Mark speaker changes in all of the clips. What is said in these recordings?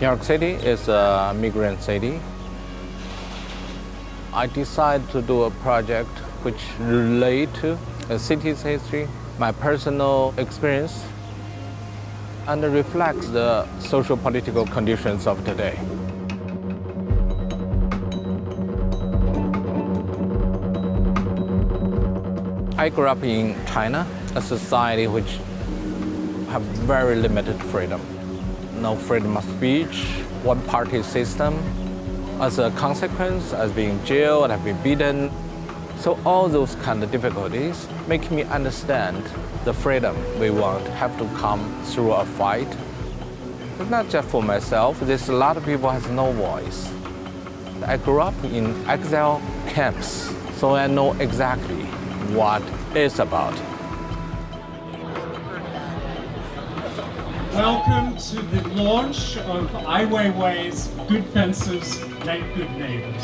Speaker 1: New York City is a migrant city. I decided to do a project which relates to the city's history, my personal experience, and reflects the social political conditions of today. I grew up in China, a society which have very limited freedom. No freedom of speech, one-party system. As a consequence, I've been jailed, I've been beaten. So all those kind of difficulties make me understand the freedom we want have to come through a fight. It's not just for myself, there's a lot of people has no voice. I grew up in exile camps, so I know exactly what it's about.
Speaker 2: Welcome to the launch of Weiwei's Good Fences Make Good Neighbors.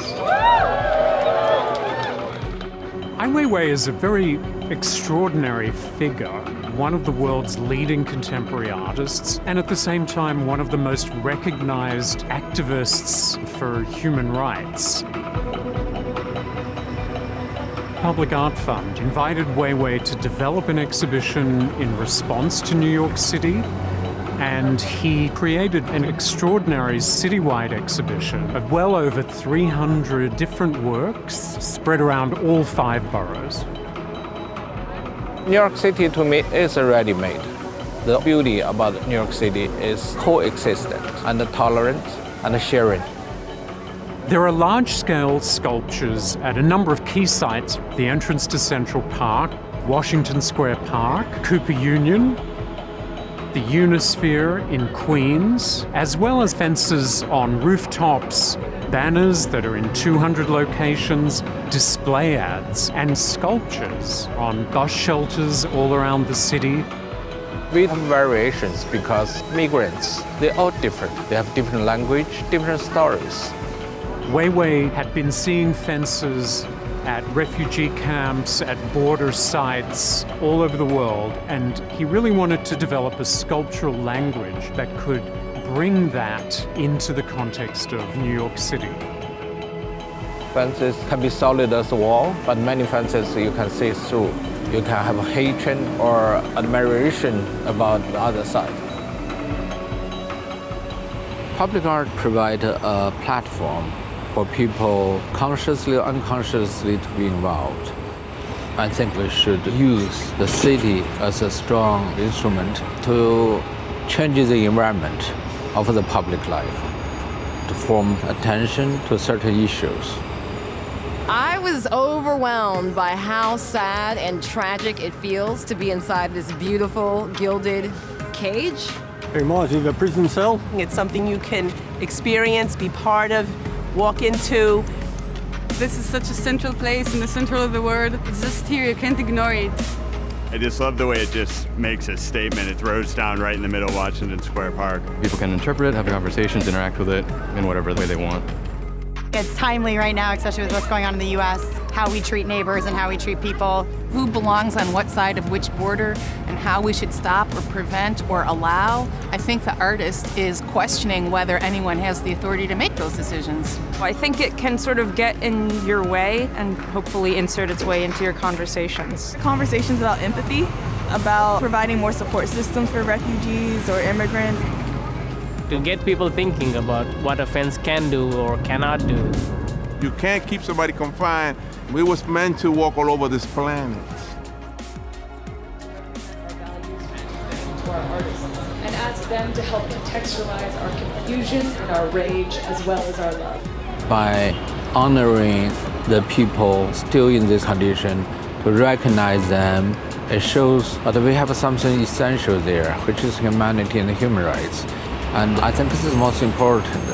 Speaker 2: Weiwei is a very extraordinary figure, one of the world's leading contemporary artists, and at the same time one of the most recognized activists for human rights. Public Art Fund invited Weiwei to develop an exhibition in response to New York City, and he created an extraordinary citywide exhibition of well over 300 different works spread around all 5 boroughs.
Speaker 1: New York City to me is ready-made. The beauty about New York City is coexistence and tolerance and sharing.
Speaker 2: There are large-scale sculptures at a number of key sites: the entrance to Central Park, Washington Square Park, Cooper Union, the Unisphere in Queens, as well as fences on rooftops, banners that are in 200 locations, display ads, and sculptures on bus shelters all around the city.
Speaker 1: We have variations because migrants, they're all different. They have different language, different stories.
Speaker 2: Weiwei had been seeing fences at refugee camps, at border sites all over the world, and he really wanted to develop a sculptural language that could bring that into the context of New York City.
Speaker 1: Fences can be solid as a wall, but many fences you can see through. You can have hatred or admiration about the other side. Public art provides a platform for people consciously or unconsciously to be involved. I think we should use the city as a strong instrument to change the environment of the public life, to form attention to certain issues.
Speaker 3: I was overwhelmed by how sad and tragic it feels to be inside this beautiful gilded cage.
Speaker 4: It reminds me of a prison cell.
Speaker 5: It's something you can experience, be part of, walk into.
Speaker 6: This is such a central place in the center of the world. It's just here, you can't ignore it.
Speaker 7: I just love the way it just makes a statement. It throws down right in the middle of Washington Square Park.
Speaker 8: People can interpret it, have conversations, interact with it in whatever way they want.
Speaker 9: It's timely right now, especially with what's going on in the U.S., how we treat neighbors and how we treat people.
Speaker 10: Who belongs on what side of which border and how we should stop or prevent or allow. I think the artist is questioning whether anyone has the authority to make those decisions.
Speaker 11: I think it can sort of get in your way and hopefully insert its way into your conversations.
Speaker 12: Conversations about empathy, about providing more support systems for refugees or immigrants.
Speaker 13: To get people thinking about what a fence can do or cannot do.
Speaker 14: You can't keep somebody confined. We was meant to walk all over this planet.
Speaker 15: To our artists and ask them to help contextualize our confusion and our rage as well as our love.
Speaker 1: By honoring the people still in this condition, to recognize them, it shows that we have something essential there, which is humanity and human rights. And I think this is most important.